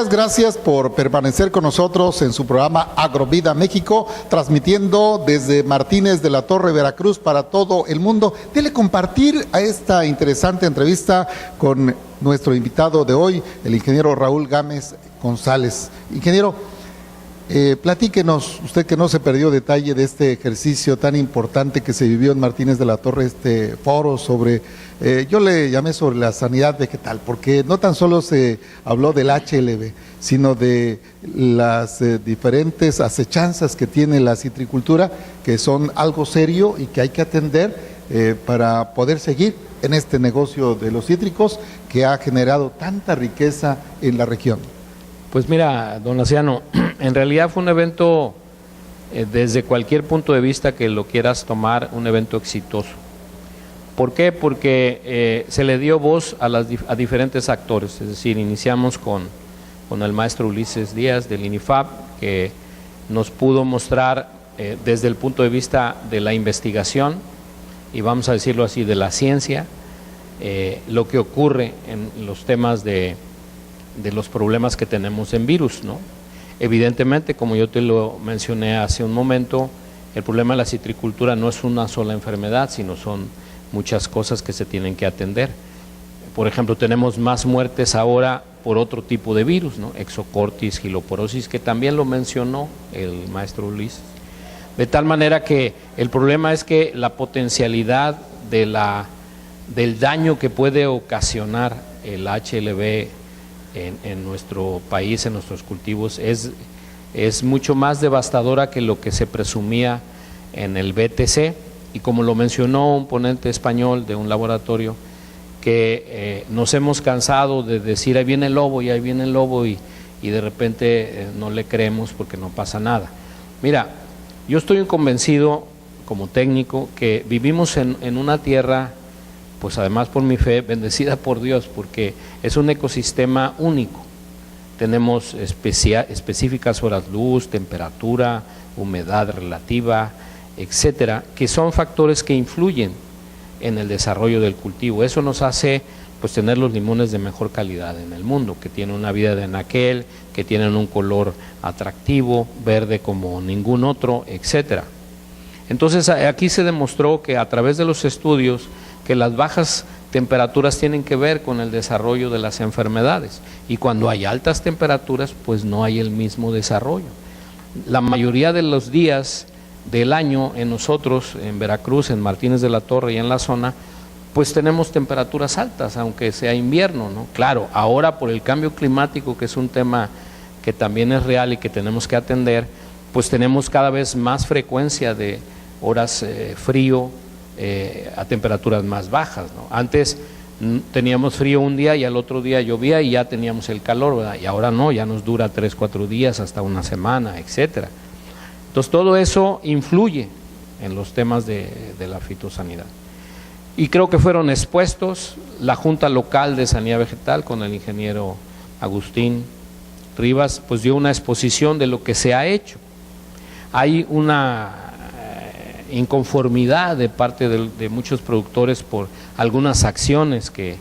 Gracias por permanecer con nosotros en su programa Agrovida México, transmitiendo desde Martínez de la Torre, Veracruz, para todo el mundo. Dele compartir a esta interesante entrevista con nuestro invitado de hoy, el ingeniero Raúl Gámez González. Ingeniero, platíquenos, usted que no se perdió detalle de este ejercicio tan importante que se vivió en Martínez de la Torre, este foro sobre, yo le llamé sobre la sanidad vegetal, porque no tan solo se habló del HLB, sino de las diferentes acechanzas que tiene la citricultura, que son algo serio y que hay que atender para poder seguir en este negocio de los cítricos que ha generado tanta riqueza en la región. Pues mira, don Laciano, en realidad fue un evento, desde cualquier punto de vista que lo quieras tomar, un evento exitoso. ¿Por qué? Porque se le dio voz a diferentes actores, es decir, iniciamos con el maestro Ulises Díaz del INIFAP, que nos pudo mostrar desde el punto de vista de la investigación, y vamos a decirlo así, de la ciencia, lo que ocurre en los temas de los problemas que tenemos en virus, ¿no? Evidentemente, como yo te lo mencioné hace un momento, el problema de la citricultura no es una sola enfermedad, sino son muchas cosas que se tienen que atender. Por ejemplo, tenemos más muertes ahora por otro tipo de virus, ¿no? Exocortis, giloporosis, que también lo mencionó el maestro Ulises. De tal manera que el problema es que la potencialidad del daño que puede ocasionar el HLB en nuestro país, en nuestros cultivos, es mucho más devastadora que lo que se presumía en el BTC, y como lo mencionó un ponente español de un laboratorio, que nos hemos cansado de decir ahí viene el lobo y ahí viene el lobo, y de repente no le creemos porque no pasa nada. Mira, yo estoy convencido como técnico que vivimos en una tierra, pues además por mi fe, bendecida por Dios, porque es un ecosistema único. Tenemos específicas horas luz, temperatura, humedad relativa, etcétera, que son factores que influyen en el desarrollo del cultivo. Eso nos hace pues tener los limones de mejor calidad en el mundo, que tienen una vida de anaquel, que tienen un color atractivo, verde como ningún otro, etcétera. Entonces aquí se demostró que a través de los estudios que las bajas temperaturas tienen que ver con el desarrollo de las enfermedades, y cuando hay altas temperaturas pues no hay el mismo desarrollo. La mayoría de los días del año en nosotros, en Veracruz, en Martínez de la Torre y en la zona, pues tenemos temperaturas altas, aunque sea invierno, ¿no? Claro, ahora por el cambio climático, que es un tema que también es real y que tenemos que atender, pues tenemos cada vez más frecuencia de horas frío, a temperaturas más bajas, ¿no? Antes teníamos frío un día y al otro día llovía y ya teníamos el calor, ¿verdad? Y ahora no, ya nos dura 3, 4 días, hasta una semana, etcétera. Entonces todo eso influye en los temas de la fitosanidad. Y creo que fueron expuestos la Junta Local de Sanidad Vegetal con el ingeniero Agustín Rivas, pues dio una exposición de lo que se ha hecho. Hay una inconformidad de parte de muchos productores por algunas acciones que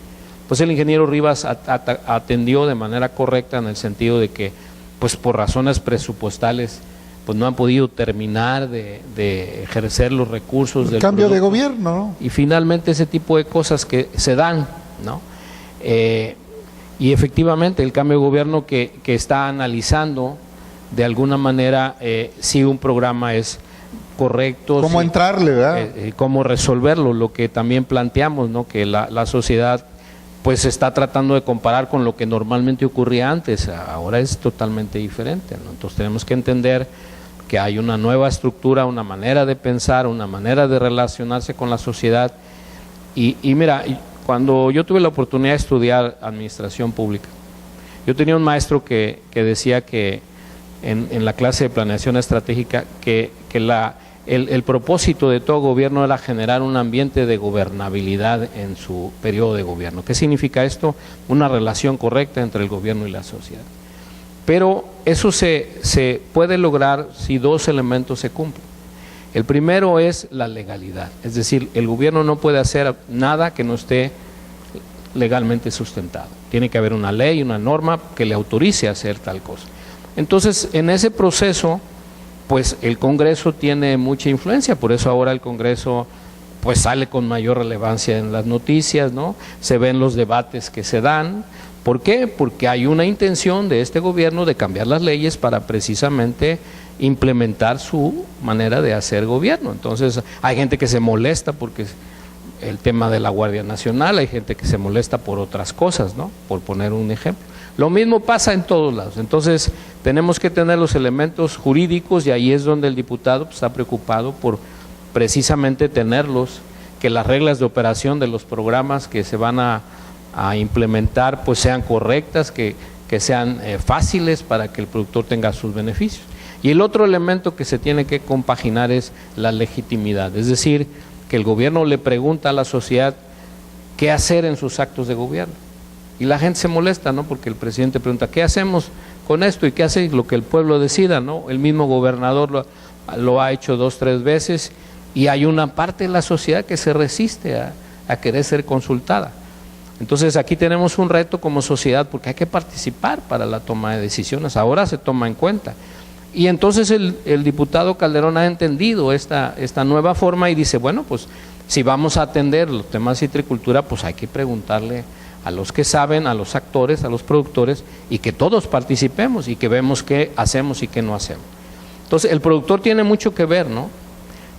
pues el ingeniero Rivas atendió de manera correcta, en el sentido de que pues por razones presupuestales pues no han podido terminar de ejercer los recursos del cambio producto, de gobierno, ¿no? Y finalmente ese tipo de cosas que se dan, ¿no? Y efectivamente el cambio de gobierno que está analizando de alguna manera si un programa es correcto, cómo entrarle, ¿verdad? Cómo resolverlo, lo que también planteamos, ¿no? Que la sociedad pues está tratando de comparar con lo que normalmente ocurría antes, ahora es totalmente diferente, ¿no? Entonces tenemos que entender que hay una nueva estructura, una manera de pensar, una manera de relacionarse con la sociedad, y mira, cuando yo tuve la oportunidad de estudiar administración pública, yo tenía un maestro que decía que en la clase de planeación estratégica que el propósito de todo gobierno era generar un ambiente de gobernabilidad en su periodo de gobierno. ¿Qué significa esto? Una relación correcta entre el gobierno y la sociedad. Pero eso se puede lograr si dos elementos se cumplen. El primero es la legalidad, es decir, el gobierno no puede hacer nada que no esté legalmente sustentado. Tiene que haber una ley, una norma que le autorice a hacer tal cosa. Entonces, en ese proceso, pues el Congreso tiene mucha influencia, por eso ahora el Congreso pues sale con mayor relevancia en las noticias, ¿no? Se ven los debates que se dan. ¿Por qué? Porque hay una intención de este gobierno de cambiar las leyes para precisamente implementar su manera de hacer gobierno. Entonces hay gente que se molesta porque el tema de la Guardia Nacional, hay gente que se molesta por otras cosas, ¿no? Por poner un ejemplo. Lo mismo pasa en todos lados. Entonces tenemos que tener los elementos jurídicos y ahí es donde el diputado pues, está preocupado por precisamente tenerlos, que las reglas de operación de los programas que se van a implementar pues sean correctas, que sean fáciles para que el productor tenga sus beneficios. Y el otro elemento que se tiene que compaginar es la legitimidad, es decir, que el gobierno le pregunta a la sociedad qué hacer en sus actos de gobierno. Y la gente se molesta, ¿no? Porque el presidente pregunta, ¿qué hacemos con esto? ¿Y qué hace lo que el pueblo decida, ¿no? El mismo gobernador lo ha hecho 2 o 3 veces y hay una parte de la sociedad que se resiste a querer ser consultada. Entonces aquí tenemos un reto como sociedad porque hay que participar para la toma de decisiones, ahora se toma en cuenta. Y entonces el diputado Calderón ha entendido esta nueva forma y dice, bueno, pues si vamos a atender los temas de citricultura, pues hay que preguntarle a los que saben, a los actores, a los productores, y que todos participemos y que vemos qué hacemos y qué no hacemos. Entonces el productor tiene mucho que ver, ¿no?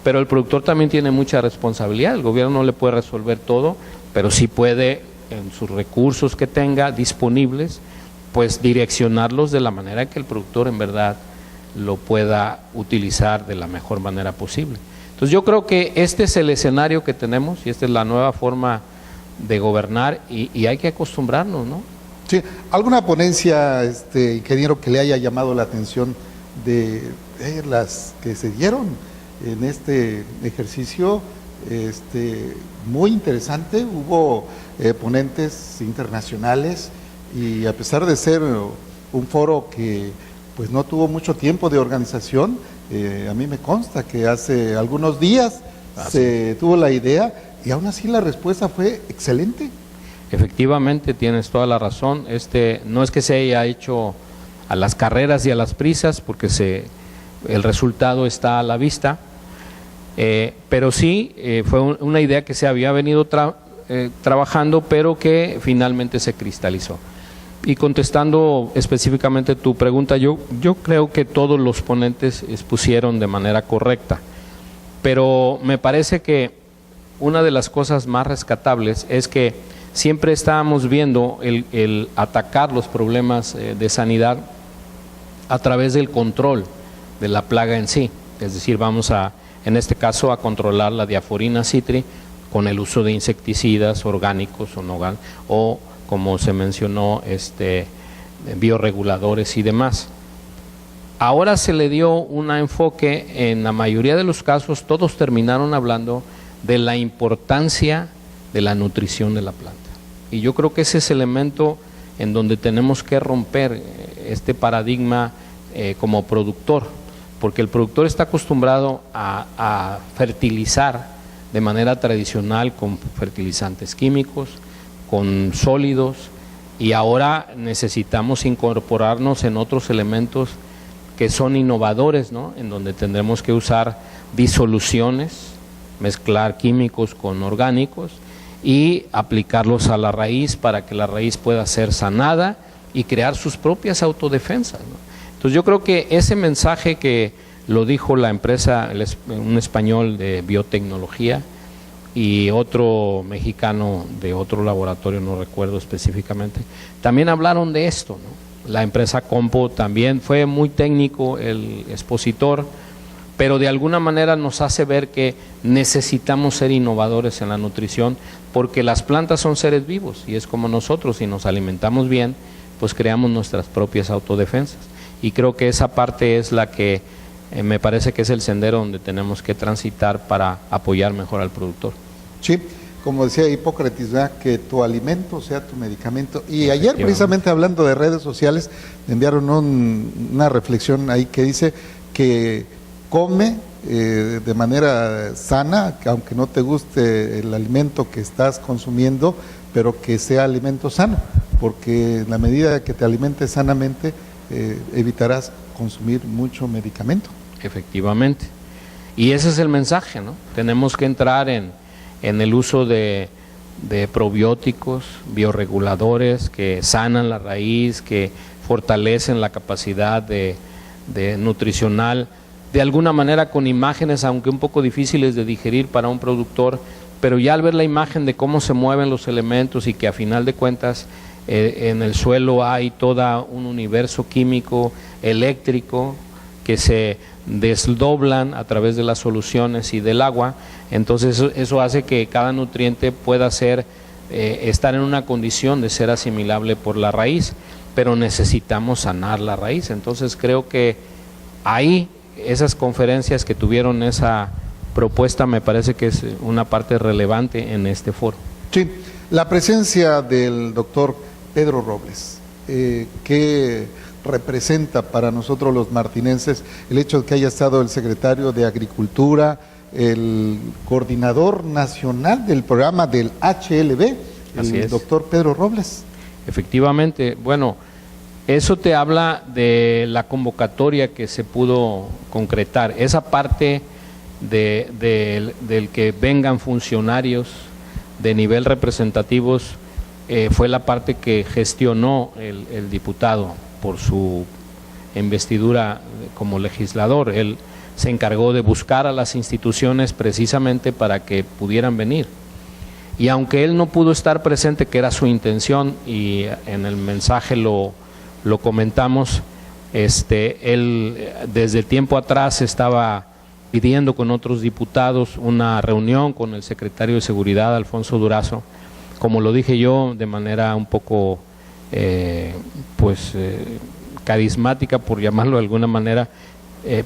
Pero el productor también tiene mucha responsabilidad, el gobierno no le puede resolver todo, pero sí puede, en sus recursos que tenga disponibles, pues direccionarlos de la manera que el productor en verdad lo pueda utilizar de la mejor manera posible. Entonces yo creo que este es el escenario que tenemos y esta es la nueva forma de gobernar y hay que acostumbrarnos, ¿no? Sí, ¿alguna ponencia, ingeniero, que le haya llamado la atención de las que se dieron en este ejercicio? Muy interesante, hubo ponentes internacionales y a pesar de ser un foro que pues no tuvo mucho tiempo de organización, a mí me consta que hace algunos días se tuvo la idea y aún así la respuesta fue excelente. Efectivamente, tienes toda la razón. No es que se haya hecho a las carreras y a las prisas, porque el resultado está a la vista, pero sí fue una idea que se había venido trabajando, pero que finalmente se cristalizó. Y contestando específicamente tu pregunta, yo creo que todos los ponentes expusieron de manera correcta, pero me parece que una de las cosas más rescatables es que siempre estábamos viendo el atacar los problemas de sanidad a través del control de la plaga en sí, es decir, vamos en este caso a controlar la Diaforina citri con el uso de insecticidas orgánicos o no orgánicos, o como se mencionó, bioreguladores y demás. Ahora se le dio un enfoque, en la mayoría de los casos todos terminaron hablando de la importancia de la nutrición de la planta. Y yo creo que ese es el elemento en donde tenemos que romper este paradigma como productor, porque el productor está acostumbrado a fertilizar de manera tradicional con fertilizantes químicos, con sólidos, y ahora necesitamos incorporarnos en otros elementos que son innovadores, ¿no? En donde tendremos que usar disoluciones, mezclar químicos con orgánicos y aplicarlos a la raíz para que la raíz pueda ser sanada y crear sus propias autodefensas, ¿no? Entonces yo creo que ese mensaje que lo dijo la empresa, un español de biotecnología y otro mexicano de otro laboratorio, no recuerdo específicamente, también hablaron de esto, ¿no? La empresa Compo también fue muy técnico el expositor, pero de alguna manera nos hace ver que necesitamos ser innovadores en la nutrición, porque las plantas son seres vivos y es como nosotros, si nos alimentamos bien, pues creamos nuestras propias autodefensas. Y creo que esa parte es la que me parece que es el sendero donde tenemos que transitar para apoyar mejor al productor. Sí, como decía Hipócrates, ¿verdad? Que tu alimento sea tu medicamento. Y ayer, precisamente hablando de redes sociales, me enviaron una reflexión ahí que dice que come de manera sana, que aunque no te guste el alimento que estás consumiendo, pero que sea alimento sano, porque en la medida que te alimentes sanamente, evitarás consumir mucho medicamento. Efectivamente. Y ese es el mensaje, ¿no? Tenemos que entrar en el uso de probióticos, bioreguladores que sanan la raíz, que fortalecen la capacidad de nutricional, de alguna manera con imágenes, aunque un poco difíciles de digerir para un productor, pero ya al ver la imagen de cómo se mueven los elementos y que a final de cuentas en el suelo hay todo un universo químico, eléctrico, que se desdoblan a través de las soluciones y del agua, entonces eso hace que cada nutriente pueda estar en una condición de ser asimilable por la raíz, pero necesitamos sanar la raíz. Entonces creo que ahí esas conferencias que tuvieron esa propuesta me parece que es una parte relevante en este foro. Sí, la presencia del doctor Pedro Robles, ¿qué representa para nosotros los martinenses el hecho de que haya estado el secretario de Agricultura, el coordinador nacional del programa del HLB, el doctor Pedro Robles? Efectivamente, bueno, eso te habla de la convocatoria que se pudo concretar, esa parte del que vengan funcionarios de nivel representativos, fue la parte que gestionó el diputado por su investidura como legislador. Él se encargó de buscar a las instituciones precisamente para que pudieran venir. Y aunque él no pudo estar presente, que era su intención, y en el mensaje lo comentamos, él desde tiempo atrás estaba pidiendo con otros diputados una reunión con el secretario de Seguridad, Alfonso Durazo, como lo dije yo, de manera un poco carismática, por llamarlo de alguna manera,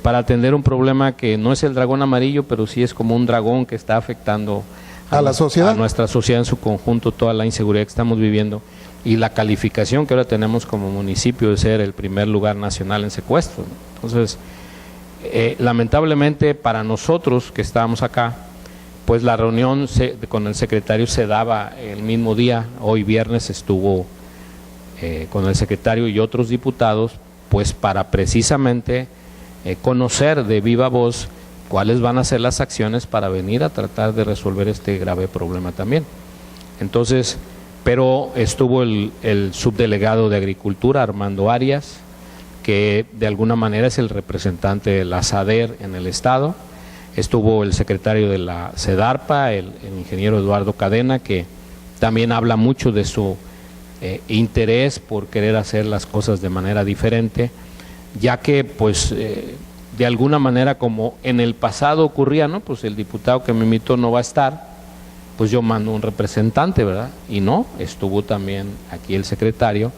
para atender un problema que no es el dragón amarillo, pero sí es como un dragón que está afectando a la sociedad, a nuestra sociedad en su conjunto, toda la inseguridad que estamos viviendo y la calificación que ahora tenemos como municipio de ser el primer lugar nacional en secuestro. Entonces, lamentablemente para nosotros que estábamos acá, pues la reunión con el secretario se daba el mismo día. Hoy viernes estuvo con el secretario y otros diputados, pues para precisamente conocer de viva voz cuáles van a ser las acciones para venir a tratar de resolver este grave problema también. Entonces, pero estuvo el subdelegado de Agricultura, Armando Arias, que de alguna manera es el representante de la SADER en el estado. Estuvo el secretario de la SEDARPA, el ingeniero Eduardo Cadena, que también habla mucho de su interés por querer hacer las cosas de manera diferente, ya que pues de alguna manera, como en el pasado ocurría, ¿no? Pues el diputado que me invitó no va a estar, pues yo mando un representante, ¿verdad? Y no, estuvo también aquí el secretario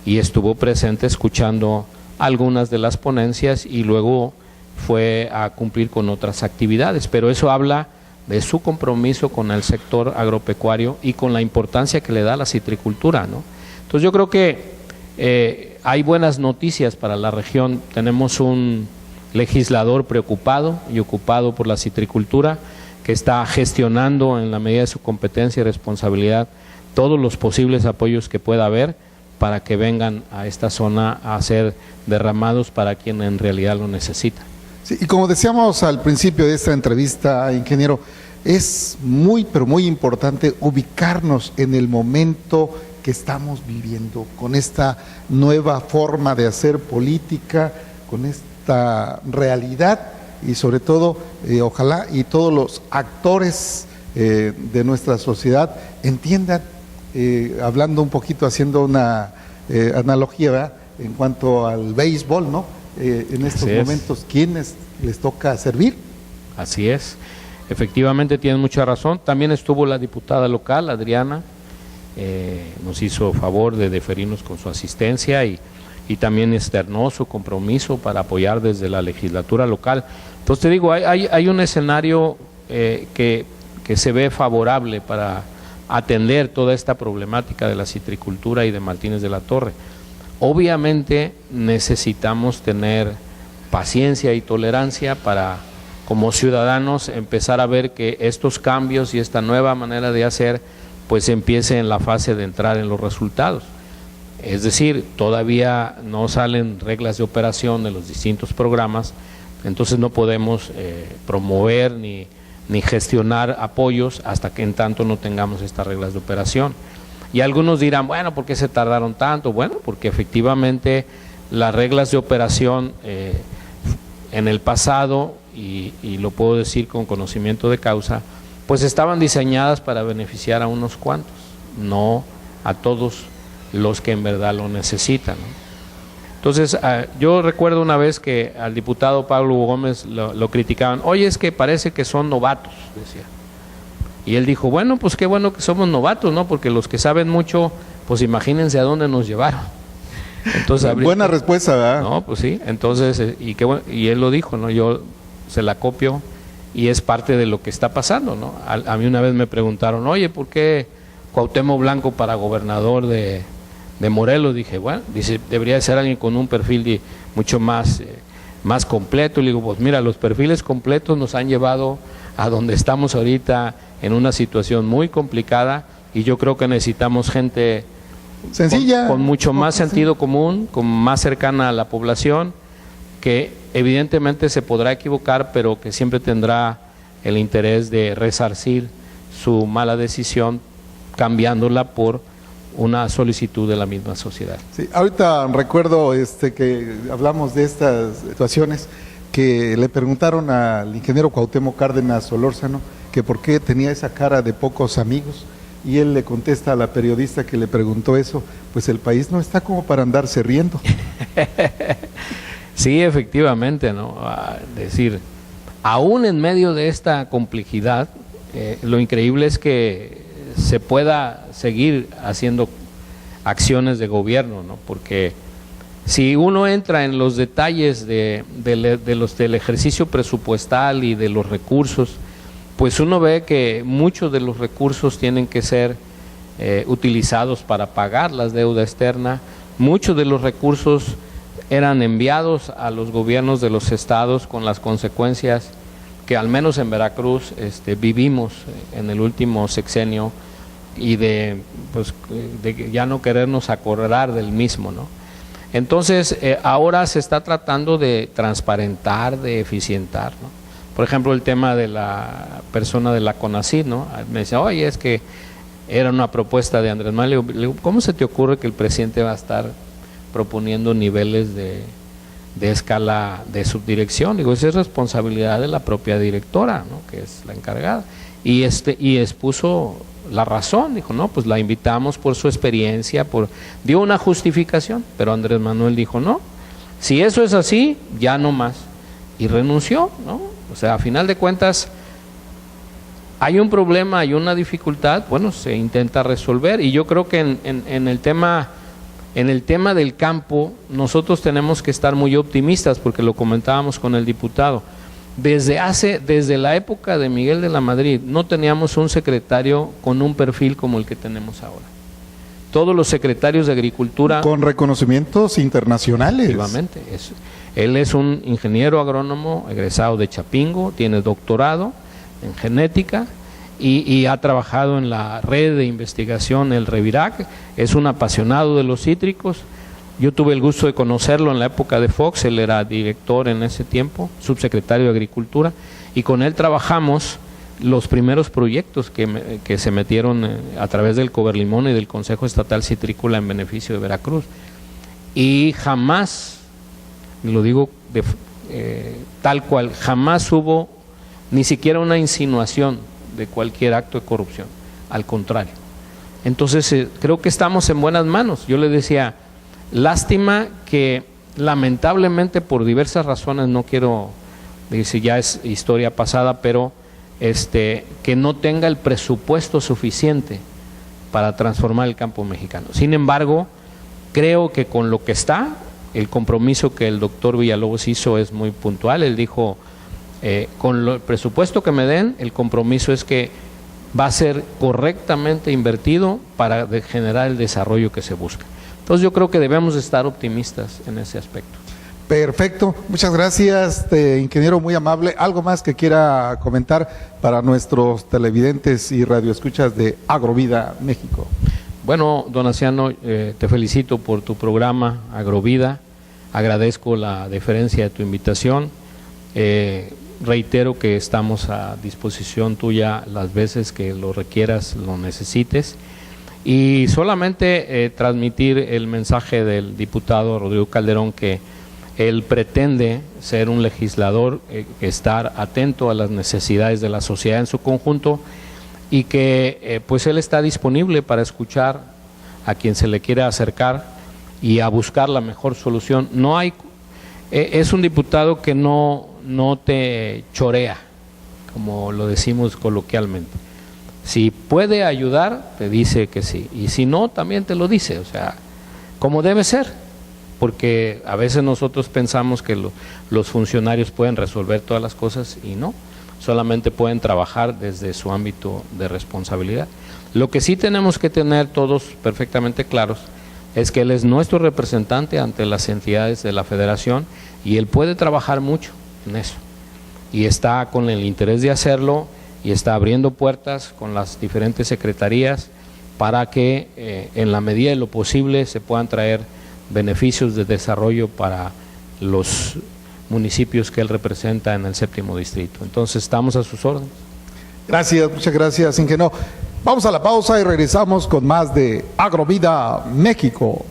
y estuvo presente escuchando algunas de las ponencias y luego fue a cumplir con otras actividades, pero eso habla de su compromiso con el sector agropecuario y con la importancia que le da a la citricultura, ¿no? Entonces yo creo que hay buenas noticias para la región. Tenemos un legislador preocupado y ocupado por la citricultura, que está gestionando en la medida de su competencia y responsabilidad todos los posibles apoyos que pueda haber para que vengan a esta zona a ser derramados para quien en realidad lo necesita. Sí, y como decíamos al principio de esta entrevista, ingeniero, es muy, pero muy importante ubicarnos en el momento que estamos viviendo, con esta nueva forma de hacer política, con esta realidad y sobre todo, ojalá y todos los actores de nuestra sociedad entiendan, hablando un poquito, haciendo una analogía, ¿verdad?, en cuanto al béisbol, ¿no? En estos momentos, ¿quiénes les toca servir? Así es, efectivamente tienen mucha razón. También estuvo la diputada local, Adriana, nos hizo favor de deferirnos con su asistencia y y también externó su compromiso para apoyar desde la legislatura local. Entonces te digo, hay un escenario que se ve favorable para atender toda esta problemática de la citricultura y de Martínez de la Torre. Obviamente necesitamos tener paciencia y tolerancia para, como ciudadanos, empezar a ver que estos cambios y esta nueva manera de hacer pues empiece en la fase de entrar en los resultados. Es decir, todavía no salen reglas de operación de los distintos programas, entonces no podemos promover ni gestionar apoyos hasta que en tanto no tengamos estas reglas de operación. Y algunos dirán, bueno, ¿por qué se tardaron tanto? Bueno, porque efectivamente las reglas de operación en el pasado, y lo puedo decir con conocimiento de causa, pues estaban diseñadas para beneficiar a unos cuantos, no a todos los que en verdad lo necesitan, ¿no? Entonces, yo recuerdo una vez que al diputado Pablo Gómez lo criticaban, oye, es que parece que son novatos, decía. Y él dijo, bueno, pues qué bueno que somos novatos, ¿no? Porque los que saben mucho, pues imagínense a dónde nos llevaron. Entonces, buena respuesta, ¿verdad? No, pues sí, entonces, y él lo dijo, ¿no? Yo se la copio y es parte de lo que está pasando, ¿no? A mí una vez me preguntaron, oye, ¿por qué Cuauhtémoc Blanco para gobernador de Morelos? Dije, bueno, dice, debería ser alguien con un perfil mucho más completo. Y le digo, pues mira, los perfiles completos nos han llevado a donde estamos ahorita en una situación muy complicada, y yo creo que necesitamos gente sencilla, con mucho más sentido común, con más cercana a la población, que evidentemente se podrá equivocar, pero que siempre tendrá el interés de resarcir su mala decisión cambiándola por una solicitud de la misma sociedad. Sí, ahorita recuerdo que hablamos de estas situaciones, que le preguntaron al ingeniero Cuauhtémoc Cárdenas Solórzano que por qué tenía esa cara de pocos amigos, y él le contesta a la periodista que le preguntó eso, pues el país no está como para andarse riendo. Sí, efectivamente, ¿no? Decir, aún en medio de esta complejidad, lo increíble es que se pueda seguir haciendo acciones de gobierno, ¿no? Porque si uno entra en los detalles del ejercicio presupuestal y de los recursos, pues uno ve que muchos de los recursos tienen que ser utilizados para pagar la deuda externa. Muchos de los recursos eran enviados a los gobiernos de los estados con las consecuencias que al menos en Veracruz vivimos en el último sexenio, y de ya no querernos acordar del mismo, ¿no? Entonces, ahora se está tratando de transparentar, de eficientar, ¿no? Por ejemplo, el tema de la persona de la CONACYT, ¿no? Me decía, oye, es que era una propuesta de Andrés Manuel. Le digo, ¿cómo se te ocurre que el presidente va a estar proponiendo niveles de escala de subdirección? Digo, esa es responsabilidad de la propia directora, ¿no? Que es la encargada. Y expuso la razón, dijo, no, pues la invitamos por su experiencia, dio una justificación, pero Andrés Manuel dijo, no, si eso es así, ya no más, y renunció, ¿no? O sea, a final de cuentas, hay un problema, hay una dificultad, bueno, se intenta resolver, y yo creo que en el tema del campo, nosotros tenemos que estar muy optimistas, porque lo comentábamos con el diputado. Desde la época de Miguel de la Madrid no teníamos un secretario con un perfil como el que tenemos ahora. Todos los secretarios de Agricultura, con reconocimientos internacionales. Efectivamente, él es un ingeniero agrónomo egresado de Chapingo, tiene doctorado en genética y ha trabajado en la red de investigación, el Revirac, es un apasionado de los cítricos. Yo tuve el gusto de conocerlo en la época de Fox, él era director en ese tiempo, subsecretario de Agricultura, y con él trabajamos los primeros proyectos que se metieron a través del Coberlimón y del Consejo Estatal Citrícola en beneficio de Veracruz. Y jamás, lo digo tal cual, jamás hubo ni siquiera una insinuación de cualquier acto de corrupción, al contrario. Entonces creo que estamos en buenas manos. Yo le decía, lástima que lamentablemente por diversas razones, no quiero decir, ya es historia pasada, pero que no tenga el presupuesto suficiente para transformar el campo mexicano. Sin embargo, creo que con lo que está, el compromiso que el doctor Villalobos hizo es muy puntual. Él dijo, con el presupuesto que me den, el compromiso es que va a ser correctamente invertido para generar el desarrollo que se busca. Entonces yo creo que debemos estar optimistas en ese aspecto. Perfecto, muchas gracias, ingeniero, muy amable. ¿Algo más que quiera comentar para nuestros televidentes y radioescuchas de Agrovida México? Bueno, don Anciano, te felicito por tu programa Agrovida, agradezco la deferencia de tu invitación, reitero que estamos a disposición tuya las veces que lo requieras, lo necesites, y solamente transmitir el mensaje del diputado Rodrigo Calderón, que él pretende ser un legislador, estar atento a las necesidades de la sociedad en su conjunto, y que pues él está disponible para escuchar a quien se le quiera acercar y a buscar la mejor solución. No hay, es un diputado que no te chorea, como lo decimos coloquialmente. Si puede ayudar, te dice que sí, y si no, también te lo dice, o sea, como debe ser, porque a veces nosotros pensamos que los funcionarios pueden resolver todas las cosas y no, solamente pueden trabajar desde su ámbito de responsabilidad. Lo que sí tenemos que tener todos perfectamente claros es que él es nuestro representante ante las entidades de la federación y él puede trabajar mucho en eso, y está con el interés de hacerlo y está abriendo puertas con las diferentes secretarías para que en la medida de lo posible se puedan traer beneficios de desarrollo para los municipios que él representa en el 7º distrito. Entonces estamos a sus órdenes. Gracias, muchas gracias, ingeniero. Vamos a la pausa y regresamos con más de Agrovida México.